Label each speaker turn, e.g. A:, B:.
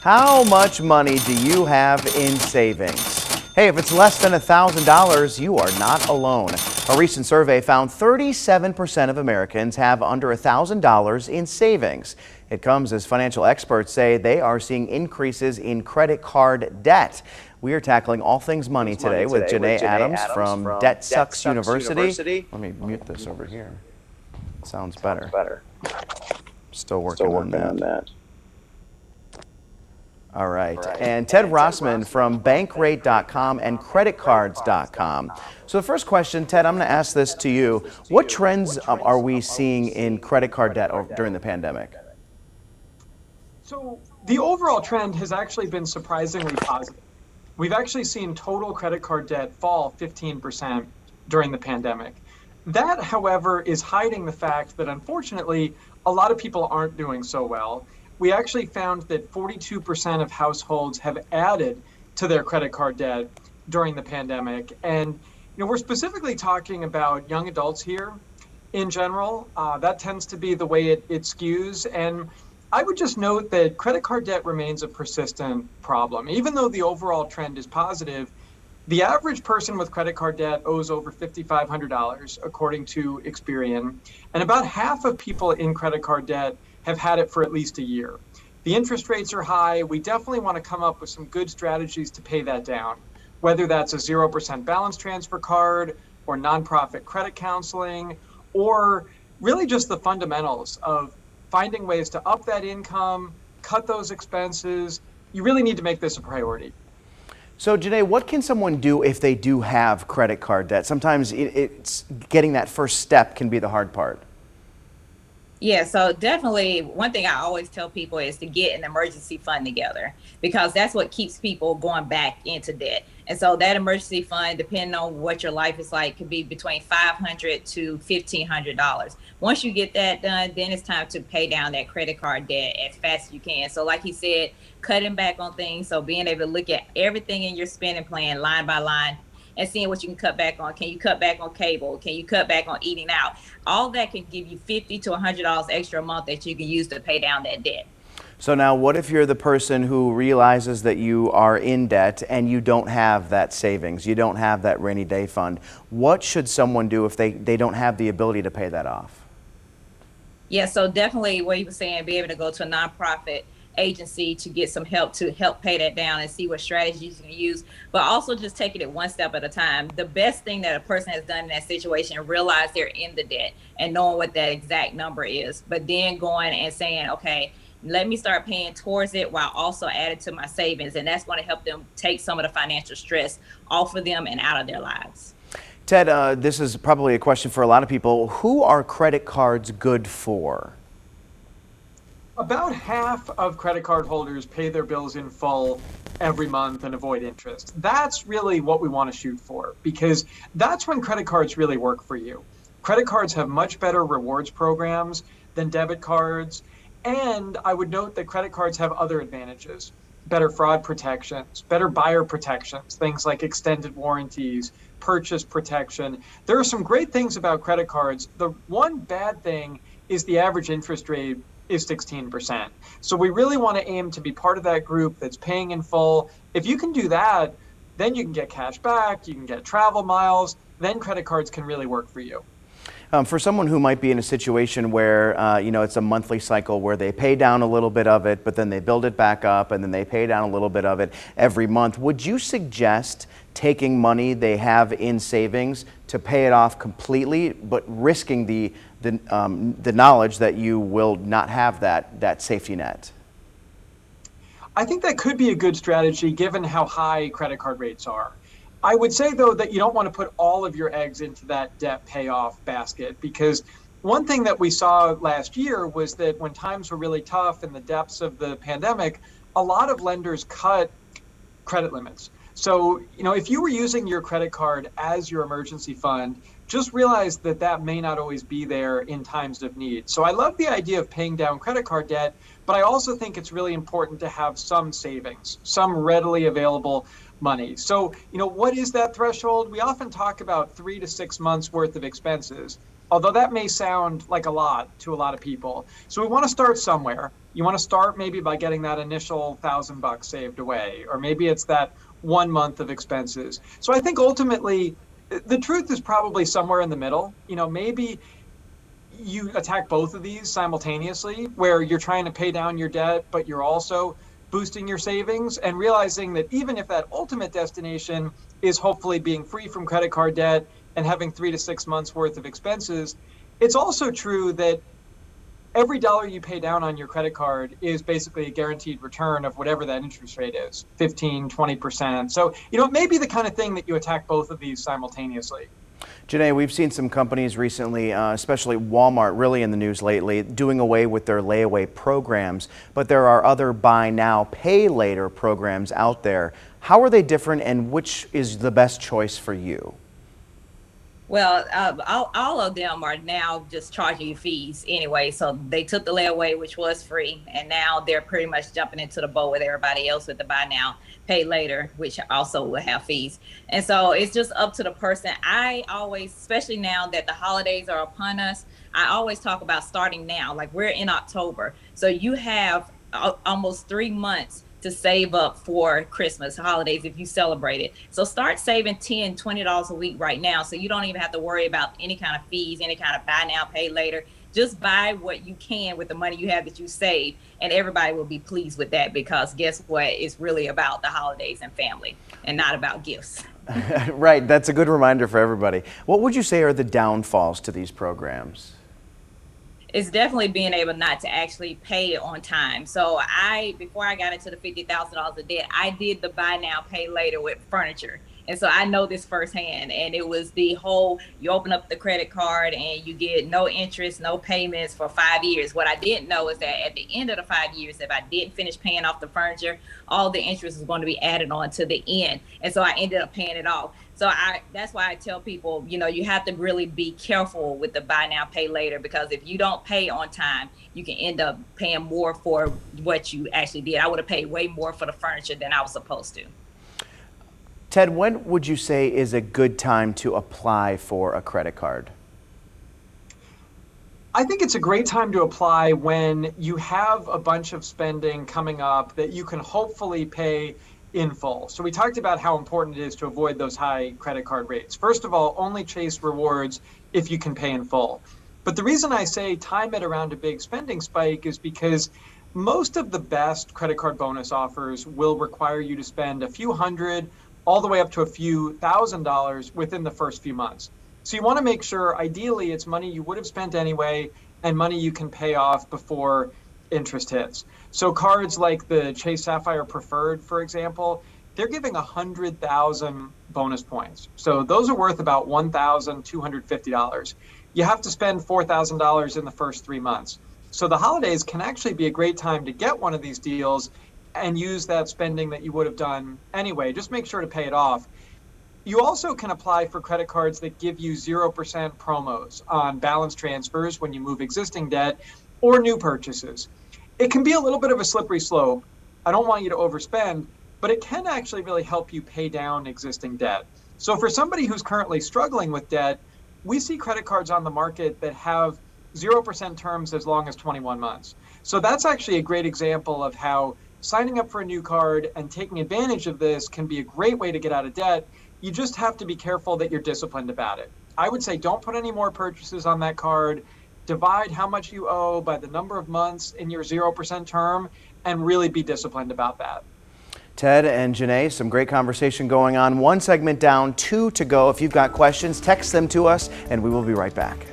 A: How much money do you have in savings? Hey, if it's less than $1,000, you are not alone. A recent survey found 37% of Americans have under $1,000 in savings. It comes as financial experts say they are seeing increases in credit card debt. We are tackling all things money today with Janae Adams from Debt Sucks University. Let me mute this over here. Sounds better. Still working on that. All right. And Ted Rossman from Bankrate.com and CreditCards.com. So the first question, Ted, I'm going to ask this to you. What trends are we seeing in credit card debt during the pandemic?
B: So the overall trend has actually been surprisingly positive. We've actually seen total credit card debt fall 15% during the pandemic. That, however, is hiding the fact that unfortunately, a lot of people aren't doing so well. We actually found that 42% of households have added to their credit card debt during the pandemic. And we're specifically talking about young adults here in general. That tends to be the way it skews. And I would just note that credit card debt remains a persistent problem. Even though the overall trend is positive, the average person with credit card debt owes over $5,500, according to Experian. And about half of people in credit card debt have had it for at least a year. The interest rates are high. We definitely want to come up with some good strategies to pay that down, whether that's a 0% balance transfer card or nonprofit credit counseling, or really just the fundamentals of finding ways to up that income, cut those expenses. You really need to make this a priority.
A: So, Janae, what can someone do if they do have credit card debt? Sometimes it's getting that first step can be the hard part.
C: Yeah, so definitely one thing I always tell people is to get an emergency fund together, because that's what keeps people going back into debt. And so that emergency fund, depending on what your life is like, could be between $500 to $1,500. Once you get that done, then it's time to pay down that credit card debt as fast as you can. So like he said, cutting back on things. So being able to look at everything in your spending plan line by line and seeing what you can cut back on. Can you cut back on cable? Can you cut back on eating out? All that can give you $50 to $100 extra a month that you can use to pay down that debt.
A: So now what if you're the person who realizes that you are in debt and you don't have that savings, you don't have that rainy day fund? What should someone do if they don't have the ability to pay that off?
C: Yeah, so definitely what you were saying, be able to go to a nonprofit agency to get some help to help pay that down and see what strategies you can use, but also just taking it one step at a time. The best thing that a person has done in that situation, realize they're in the debt and knowing what that exact number is, but then going and saying, okay, let me start paying towards it while also adding to my savings. And that's going to help them take some of the financial stress off of them and out of their lives.
A: Ted, this is probably a question for a lot of people. Who are credit cards good for?
B: About half of credit card holders pay their bills in full every month and avoid interest. That's really what we want to shoot for, because that's when credit cards really work for you. Credit cards have much better rewards programs than debit cards. And I would note that credit cards have other advantages: better fraud protections, better buyer protections, things like extended warranties, purchase protection. There are some great things about credit cards. The one bad thing is the average interest rate is 16%. So we really want to aim to be part of that group that's paying in full. If you can do that, then you can get cash back, you can get travel miles, then credit cards can really work for you.
A: For someone who might be in a situation where, it's a monthly cycle where they pay down a little bit of it, but then they build it back up and then they pay down a little bit of it every month, would you suggest taking money they have in savings to pay it off completely, but risking the knowledge that you will not have that safety net?
B: I think that could be a good strategy given how high credit card rates are. I would say, though, that you don't want to put all of your eggs into that debt payoff basket, because one thing that we saw last year was that when times were really tough in the depths of the pandemic, a lot of lenders cut credit limits. So, if you were using your credit card as your emergency fund, just realize that that may not always be there in times of need. So I love the idea of paying down credit card debt, but I also think it's really important to have some savings, some readily available money. So, what is that threshold? We often talk about 3 to 6 months worth of expenses, although that may sound like a lot to a lot of people. So we want to start somewhere. You want to start maybe by getting that initial $1,000 saved away, or maybe it's that 1 month of expenses. So I think ultimately the truth is probably somewhere in the middle. Maybe you attack both of these simultaneously, where you're trying to pay down your debt, but you're also boosting your savings, and realizing that even if that ultimate destination is hopefully being free from credit card debt and having 3 to 6 months worth of expenses, it's also true that every dollar you pay down on your credit card is basically a guaranteed return of whatever that interest rate is, 15, 20%. So, it may be the kind of thing that you attack both of these simultaneously.
A: Janae, we've seen some companies recently, especially Walmart, really in the news lately, doing away with their layaway programs, but there are other buy now, pay later programs out there. How are they different, and which is the best choice for you?
C: Well, all of them are now just charging you fees anyway. So they took the layaway, which was free, and now they're pretty much jumping into the boat with everybody else with the buy now, pay later, which also will have fees. And so it's just up to the person. I always, especially now that the holidays are upon us, I always talk about starting now. Like, we're in October, so you have almost 3 months to save up for Christmas holidays if you celebrate it. So start saving $10, $20 a week right now, so you don't even have to worry about any kind of fees, any kind of buy now, pay later. Just buy what you can with the money you have that you save, and everybody will be pleased with that, because guess what? It's really about the holidays and family, and not about gifts.
A: Right, that's a good reminder for everybody. What would you say are the downfalls to these programs?
C: It's definitely being able not to actually pay it on time. So before I got into the $50,000 of debt, I did the buy now, pay later with furniture. And so I know this firsthand. And it was the whole, you open up the credit card and you get no interest, no payments for 5 years. What I didn't know is that at the end of the 5 years, if I didn't finish paying off the furniture, all the interest is going to be added on to the end. And so I ended up paying it off. So that's why I tell people, you have to really be careful with the buy now, pay later, because if you don't pay on time, you can end up paying more for what you actually did. I would have paid way more for the furniture than I was supposed to.
A: Ted, when would you say is a good time to apply for a credit card?
B: I think it's a great time to apply when you have a bunch of spending coming up that you can hopefully pay in full. So we talked about how important it is to avoid those high credit card rates. First of all, only chase rewards if you can pay in full. But the reason I say time it around a big spending spike is because most of the best credit card bonus offers will require you to spend a few hundred all the way up to a few $1,000s within the first few months. So you want to make sure, ideally, it's money you would have spent anyway and money you can pay off before interest hits. So cards like the Chase Sapphire Preferred, for example, they're giving 100,000 bonus points. So those are worth about $1,250. You have to spend $4,000 in the first 3 months. So the holidays can actually be a great time to get one of these deals and use that spending that you would have done anyway. Just make sure to pay it off. You also can apply for credit cards that give you 0% promos on balance transfers when you move existing debt or new purchases. It can be a little bit of a slippery slope. I don't want you to overspend, but it can actually really help you pay down existing debt. So for somebody who's currently struggling with debt, we see credit cards on the market that have 0% terms as long as 21 months. So that's actually a great example of how signing up for a new card and taking advantage of this can be a great way to get out of debt. You just have to be careful that you're disciplined about it. I would say don't put any more purchases on that card. Divide how much you owe by the number of months in your 0% term and really be disciplined about that.
A: Ted and Janae, some great conversation going on. One segment down, 2 to go. If you've got questions, text them to us and we will be right back.